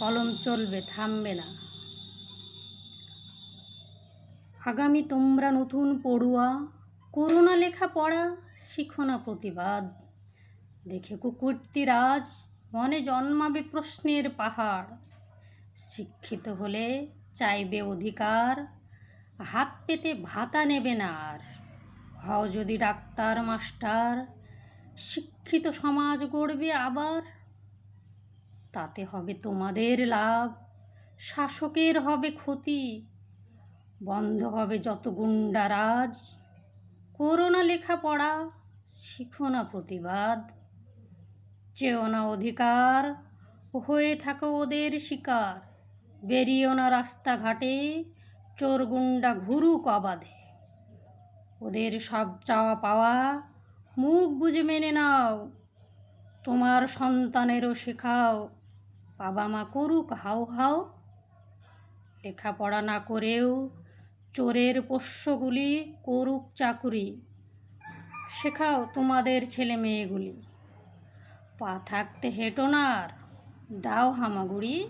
কলম চলবে, থামবে না। আগামী তোমরা নতুন পড়ুয়া, করো না লেখাপড়া, শিখো না প্রতিবাদ। দেখে কুকীর্তিরাজ, মনে জন্মাবে প্রশ্নের পাহাড়। শিক্ষিত হলে চাইবে অধিকার, হাত পেতে ভাতা নেবে না আর। হও যদি ডাক্তার মাস্টার, শিক্ষিত সমাজ গড়বে আবার। তাতে হবে তোমাদের লাভ, শাসকের হবে ক্ষতি। বন্ধ হবে যত গুন্ডারাজ, করো না লেখাপড়া, শিখো না প্রতিবাদ। চেও না অধিকার, হয়ে থাকো ওদের শিকার। বেরিও না রাস্তাঘাটে, চোর গুন্ডা ঘুরুক অবাধে। ওদের সব চাওয়া পাওয়া মুখ বুজে মেনে নাও। তোমার সন্তানেরও শেখাও, বাবা মা করুক হাউ হাউ। লেখাপড়া না করেও চোরের পোষ্যগুলি করুক চাকুরি। শেখাও তোমাদের ছেলে মেয়েগুলি, পা থাকতে হেঁটো না আর, দাও হামাগুড়ি।